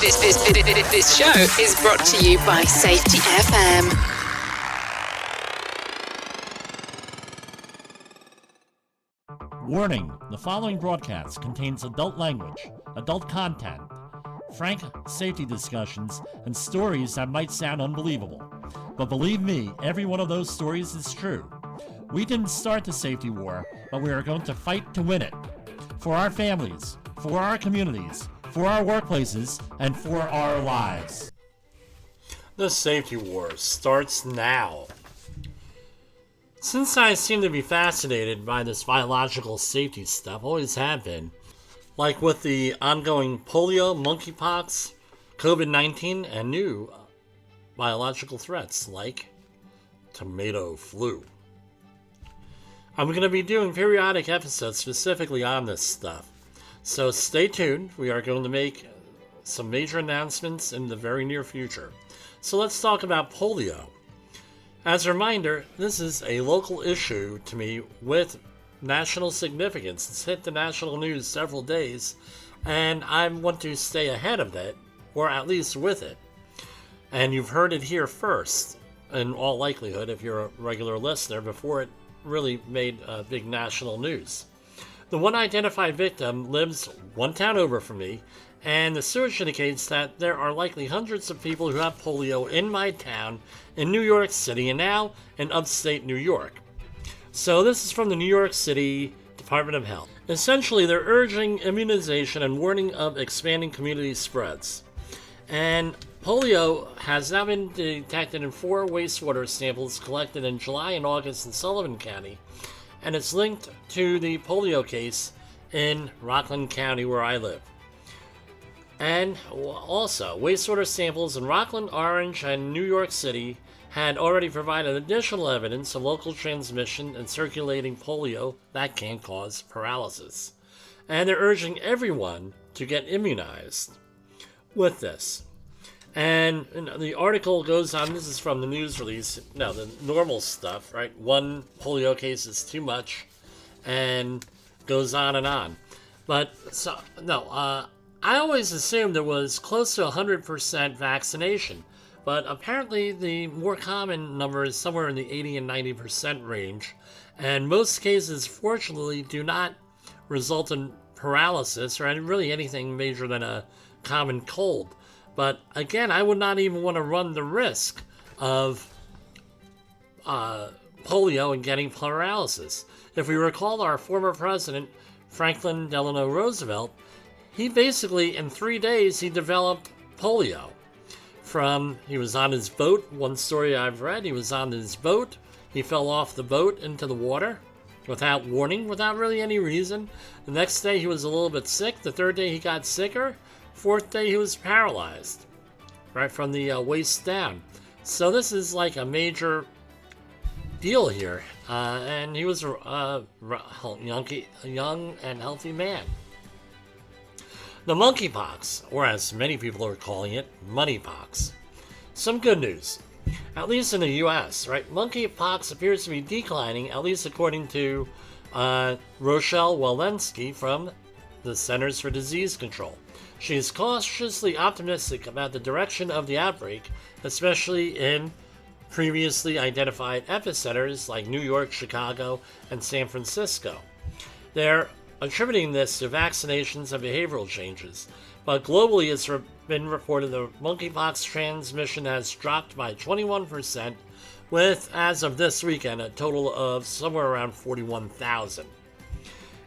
This show is brought to you by Safety FM. Warning, the following broadcast contains adult language, adult content, frank safety discussions, and stories that might sound unbelievable. But believe me, every one of those stories is true. We didn't start the safety war, but we are going to fight to win it. For our families, for our communities, for our workplaces, and for our lives. The safety war starts now. Since I seem to be fascinated by this biological safety stuff, always have been, like with the ongoing polio, monkeypox, COVID-19, and new biological threats like tomato flu. I'm going to be doing periodic episodes specifically on this stuff. So stay tuned. We are going to make some major announcements in the very near future. So let's talk about polio. As a reminder, this is a local issue to me with national significance. It's hit the national news several days, and I want to stay ahead of it, or at least with it. And you've heard it here first, in all likelihood, if you're a regular listener, before it really made big national news. The one identified victim lives one town over from me, and the sewage indicates that there are likely hundreds of people who have polio in my town in New York City and now in upstate New York. So this is from the New York City Department of Health. Essentially, they're urging immunization and warning of expanding community spreads. And polio has now been detected in 4 wastewater samples collected in July and August in Sullivan County, and it's linked to the polio case in Rockland County where I live. And also, wastewater samples in Rockland, Orange, and New York City had already provided additional evidence of local transmission and circulating polio that can cause paralysis. And they're urging everyone to get immunized with this. And the article goes on, this is from the news release, the normal stuff, right? 1 polio case is too much, and goes on and on. But, I always assumed it was close to 100% vaccination, but apparently the more common number is somewhere in the 80 and 90% range, and most cases, fortunately, do not result in paralysis or really anything major than a common cold. But again, I would not even want to run the risk of polio and getting paralysis. If we recall our former president, Franklin Delano Roosevelt, he basically, in 3 days, he developed polio. He was on his boat, one story I've read, he was on his boat, he fell off the boat into the water without warning, without really any reason. The next day he was a little bit sick, the 3rd day he got sicker, 4th day he was paralyzed, right from the waist down. So this is like a major deal here, and he was a young and healthy man. The monkeypox, or as many people are calling it, moneypox. Some good news, at least in the U.S., right? Monkeypox appears to be declining, at least according to Rochelle Walensky from the Centers for Disease Control. She is cautiously optimistic about the direction of the outbreak, especially in previously identified epicenters like New York, Chicago, and San Francisco. They're attributing this to vaccinations and behavioral changes, but globally it's been reported the monkeypox transmission has dropped by 21%, with, as of this weekend, a total of somewhere around 41,000.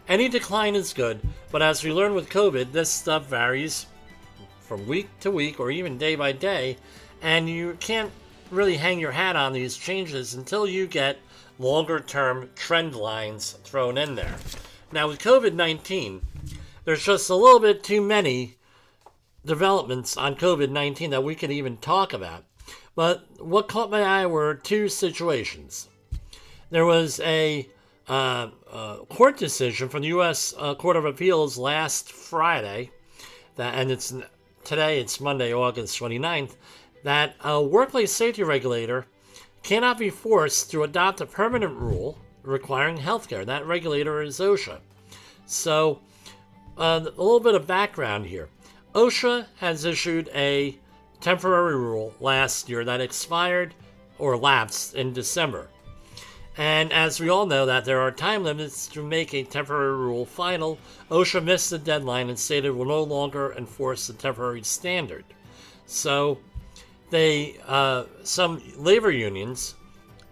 Any decline is good, but as we learned with COVID, this stuff varies from week to week or even day by day, and you can't really hang your hat on these changes until you get longer-term trend lines thrown in there. Now with COVID-19, there's just a little bit too many developments on COVID-19 that we could even talk about. But what caught my eye were 2 situations. There was a court decision from the U.S. Court of Appeals last Friday, today it's Monday, August 29th, that a workplace safety regulator cannot be forced to adopt a permanent rule requiring healthcare. That regulator is OSHA. So, a little bit of background here. OSHA has issued a temporary rule last year that expired or lapsed in December. And as we all know that there are time limits to make a temporary rule final, OSHA missed the deadline and stated it will no longer enforce the temporary standard. So some labor unions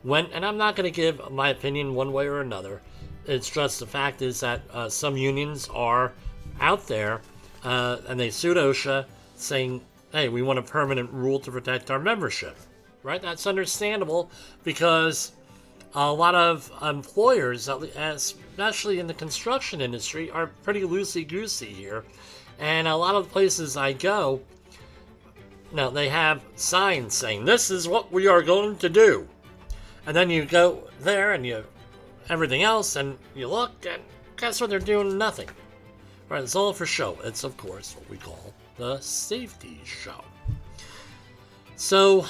went, and I'm not going to give my opinion one way or another. It's just the fact is that some unions are out there and they sued OSHA saying, hey, we want a permanent rule to protect our membership. Right? That's understandable because a lot of employers, especially in the construction industry, are pretty loosey-goosey here. And a lot of the places I go, they have signs saying, this is what we are going to do. And then you go there and everything else, and you look, and guess what? They're doing nothing. Right? It's all for show. It's, of course, what we call the safety show. So,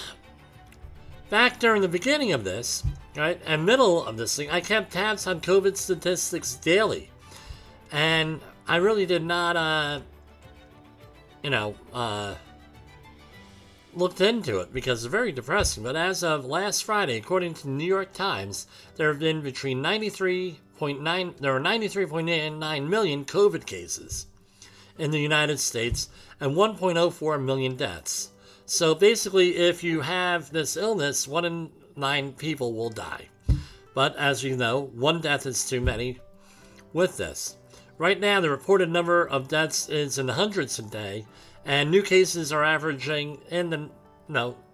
back during the beginning of this, right, and middle of this thing, I kept tabs on COVID statistics daily. And I really did not, looked into it because it's very depressing. But as of last Friday, according to the New York Times, there have been between 93.9 million COVID cases in the United States and 1.04 million deaths. So basically, if you have this illness, 1 in 9 people will die. But as you know, 1 death is too many with this. Right now, the reported number of deaths is in the hundreds a day, and new cases are averaging in the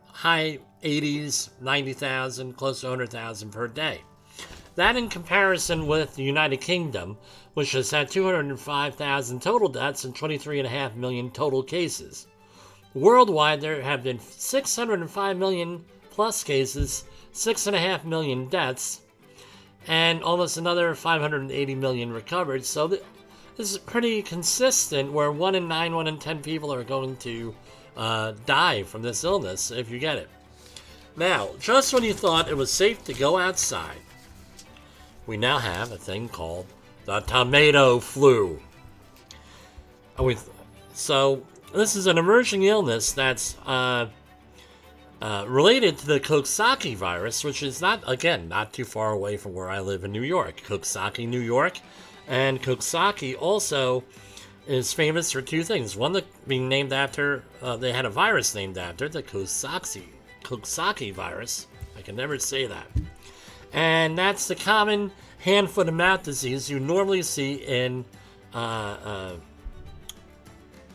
high 80s, 90,000, close to 100,000 per day. That in comparison with the United Kingdom, which has had 205,000 total deaths and 23.5 million total cases. Worldwide, there have been 605 million plus cases, 6.5 million deaths, and almost another 580 million recovered. So this is pretty consistent where 1 in 9, 1 in 10 people are going to die from this illness if you get it. Now, just when you thought it was safe to go outside, we now have a thing called the tomato flu. So this is an emerging illness that's related to the Coxsackie virus, which is not too far away from where I live in New York. Coxsackie, New York. And Coxsackie also is famous for 2 things. One, being named after, they had a virus named after, the Coxsackie virus. I can never say that. And that's the common hand, foot, and mouth disease you normally see in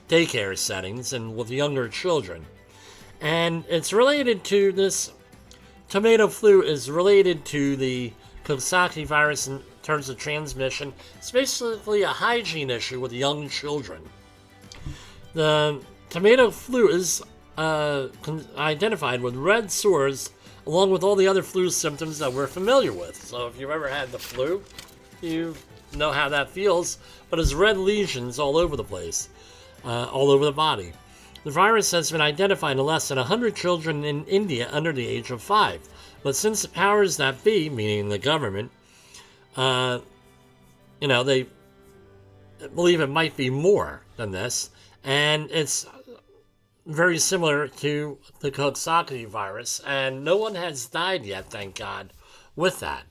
daycare settings and with younger children. And it's related to this tomato flu is related to the Coxsackie virus in terms of transmission. It's basically a hygiene issue with young children. The tomato flu is identified with red sores along with all the other flu symptoms that we're familiar with. So if you've ever had the flu, you know how that feels, but it's red lesions all over the place. All over the body. The virus has been identified in less than 100 children in India under the age of 5. But since the powers that be, meaning the government, they believe it might be more than this, and it's very similar to the Coxsackie virus, and no one has died yet, thank God, with that.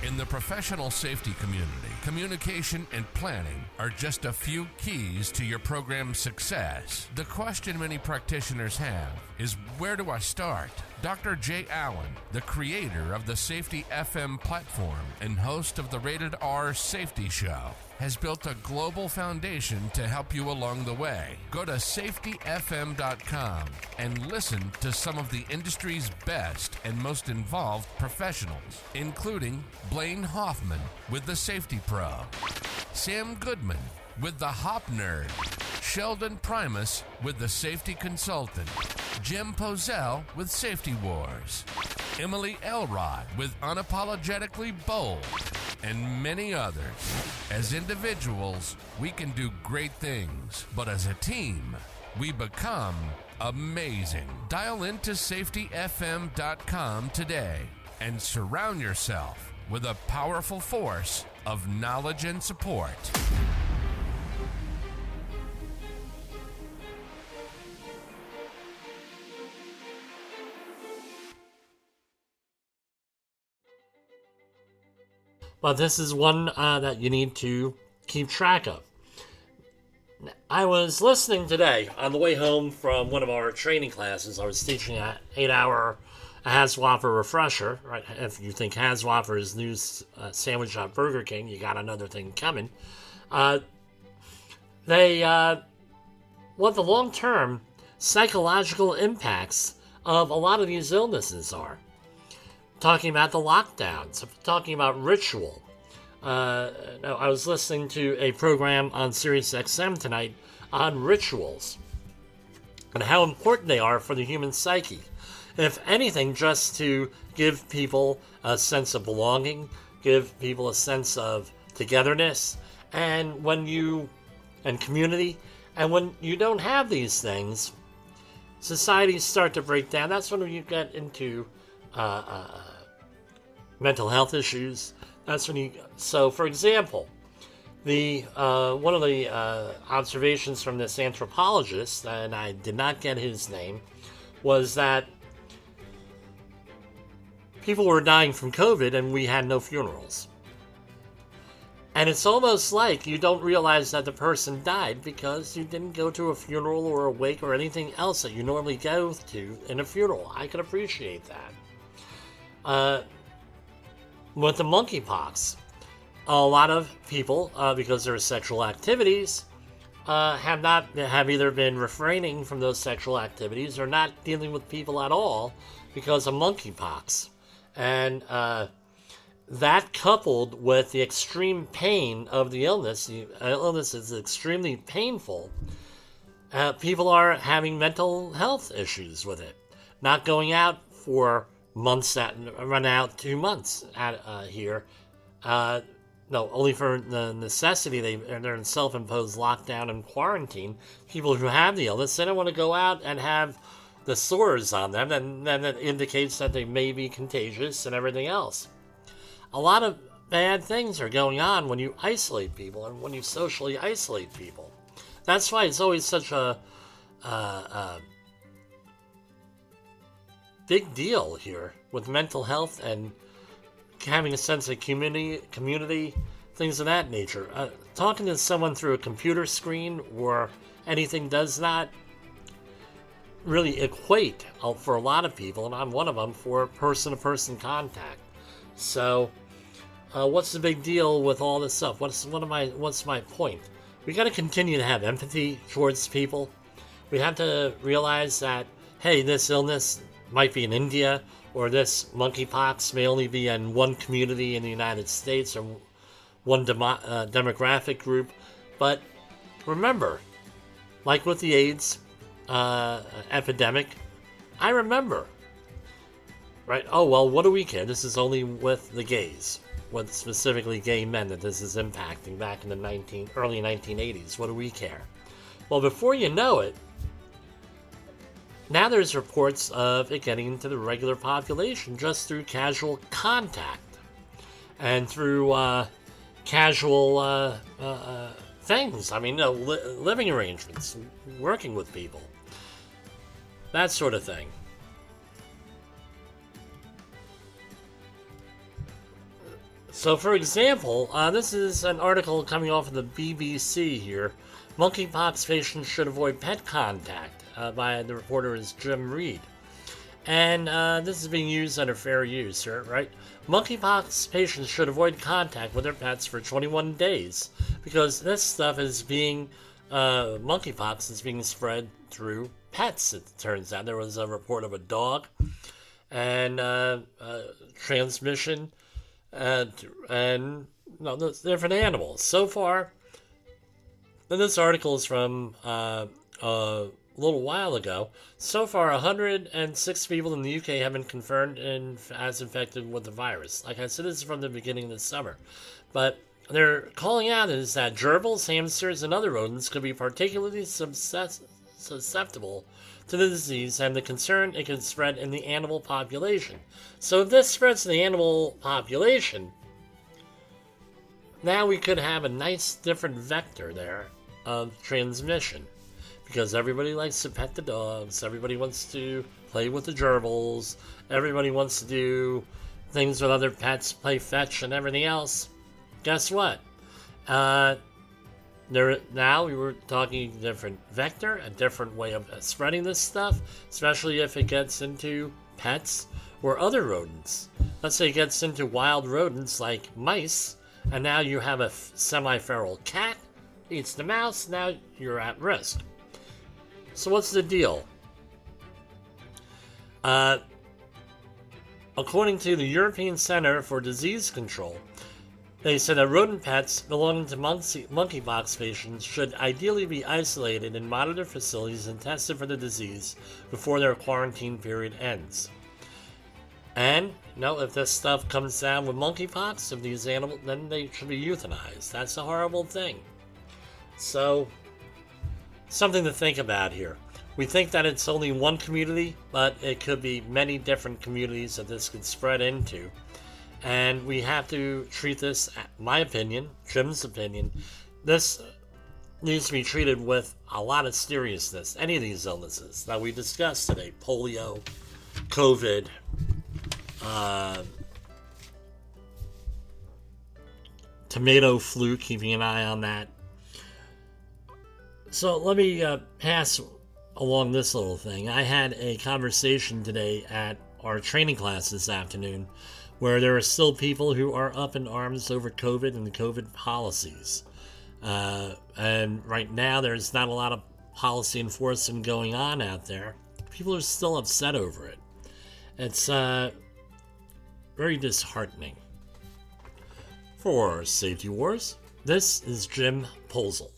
In the professional safety community, communication and planning are just a few keys to your program's success. The question many practitioners have is, where do I start? Dr. Jay Allen, the creator of the Safety FM platform and host of the Rated R Safety Show, has built a global foundation to help you along the way. Go to safetyfm.com and listen to some of the industry's best and most involved professionals, including Blaine Hoffman with the Safety Pro, Sam Goodman with the Hop Nerd, Sheldon Primus with the Safety Consultant, Jim Pozell with Safety Wars, Emily Elrod with Unapologetically Bold, and many others. As individuals, we can do great things, but as a team, we become amazing. Dial into safetyfm.com today and surround yourself with a powerful force of knowledge and support. but this is one that you need to keep track of. I was listening today on the way home from one of our training classes. I was teaching an 8-hour Haswaffer refresher. Right? If you think Haswaffer is new sandwich at Burger King, you got another thing coming. They what the long-term psychological impacts of a lot of these illnesses are. Talking about the lockdowns, talking about ritual. I was listening to a program on Sirius XM tonight on rituals and how important they are for the human psyche. If anything, just to give people a sense of belonging, give people a sense of togetherness, and community. And when you don't have these things, societies start to break down. That's when you get into mental health issues. That's when So, for example, the one of the observations from this anthropologist, and I did not get his name, was that people were dying from COVID and we had no funerals. And it's almost like you don't realize that the person died because you didn't go to a funeral or a wake or anything else that you normally go to in a funeral. I can appreciate that. With the monkeypox, a lot of people, because their sexual activities, have either been refraining from those sexual activities or not dealing with people at all because of monkeypox. And that coupled with the extreme pain of the illness is extremely painful. People are having mental health issues with it. Not going out for months that run out 2 months here. No, only for the necessity. They're in self-imposed lockdown and quarantine. People who have the illness, they don't want to go out and have the sores on them, and then it indicates that they may be contagious and everything else. A lot of bad things are going on when you isolate people and when you socially isolate people. That's why it's always such a big deal here with mental health and having a sense of community, things of that nature. Talking to someone through a computer screen or anything does not really equate for a lot of people, and I'm one of them, for person-to-person contact. So, what's the big deal with all this stuff? What's my point? We got to continue to have empathy towards people. We have to realize that, hey, this illness might be in India, or this monkeypox may only be in one community in the United States or one demographic group. But remember, like with the AIDS epidemic, I remember, right? Oh, well, what do we care? This is only with the gays, with specifically gay men that this is impacting back in the early 1980s. What do we care? Well, before you know it, now there's reports of it getting into the regular population just through casual contact and through casual things. I mean, living arrangements, working with people, that sort of thing. So, for example, this is an article coming off of the BBC here. Monkeypox patients should avoid pet contact. By the reporter is Jim Reed. And this is being used under fair use here, right? Monkeypox patients should avoid contact with their pets for 21 days because this stuff is monkeypox is being spread through pets, it turns out. There was a report of a dog and transmission and different animals. So far, this article is from a little while ago. So far, 106 people in the UK have been confirmed as infected with the virus. Like I said, this is from the beginning of the summer. But they're calling out is that gerbils, hamsters, and other rodents could be particularly susceptible to the disease, and the concern it can spread in the animal population. So if this spreads to the animal population, now we could have a nice different vector there of transmission. Because everybody likes to pet the dogs, everybody wants to play with the gerbils, everybody wants to do things with other pets, play fetch and everything else. guess what? Now we were talking a different vector, a different way of spreading this stuff, especially if it gets into pets or other rodents. Let's say it gets into wild rodents like mice, and now you have a semi-feral cat, eats the mouse, now you're at risk. So what's the deal? According to the European Center for Disease Control, they said that rodent pets belonging to monkeypox patients should ideally be isolated in monitored facilities and tested for the disease before their quarantine period ends. And, if this stuff comes down with monkeypox, if these animals, then they should be euthanized. That's a horrible thing. So, something to think about here. We think that it's only one community, but it could be many different communities that this could spread into. And we have to treat this, my opinion, Jim's opinion, this needs to be treated with a lot of seriousness. Any of these illnesses that we discussed today, polio, COVID, tomato flu, keeping an eye on that. So let me pass along this little thing. I had a conversation today at our training class this afternoon where there are still people who are up in arms over COVID and the COVID policies. And right now, there's not a lot of policy enforcement going on out there. People are still upset over it. It's very disheartening. For Safety Wars, this is Jim Polzel.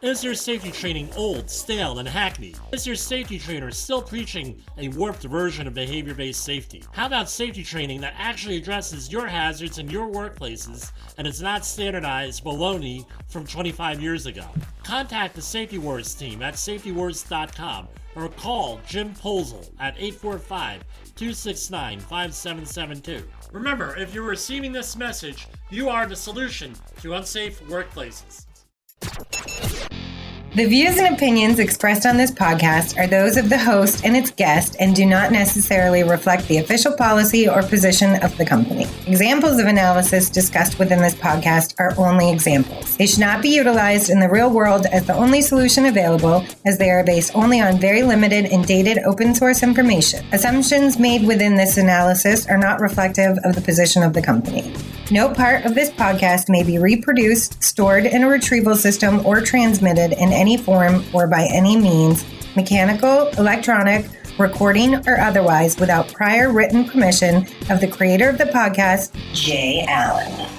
Is your safety training old, stale, and hackneyed? Is your safety trainer still preaching a warped version of behavior-based safety? How about safety training that actually addresses your hazards in your workplaces and is not standardized baloney from 25 years ago? Contact the Safety Wars team at safetywars.com or call Jim Polzel at 845-269-5772. Remember, if you're receiving this message, you are the solution to unsafe workplaces. The views and opinions expressed on this podcast are those of the host and its guest and do not necessarily reflect the official policy or position of the company. Examples of analysis discussed within this podcast are only examples. They should not be utilized in the real world as the only solution available, as they are based only on very limited and dated open source information. Assumptions made within this analysis are not reflective of the position of the company. No part of this podcast may be reproduced, stored in a retrieval system, or transmitted in any form or by any means, mechanical, electronic, recording, or otherwise, without prior written permission of the creator of the podcast, Jay Allen.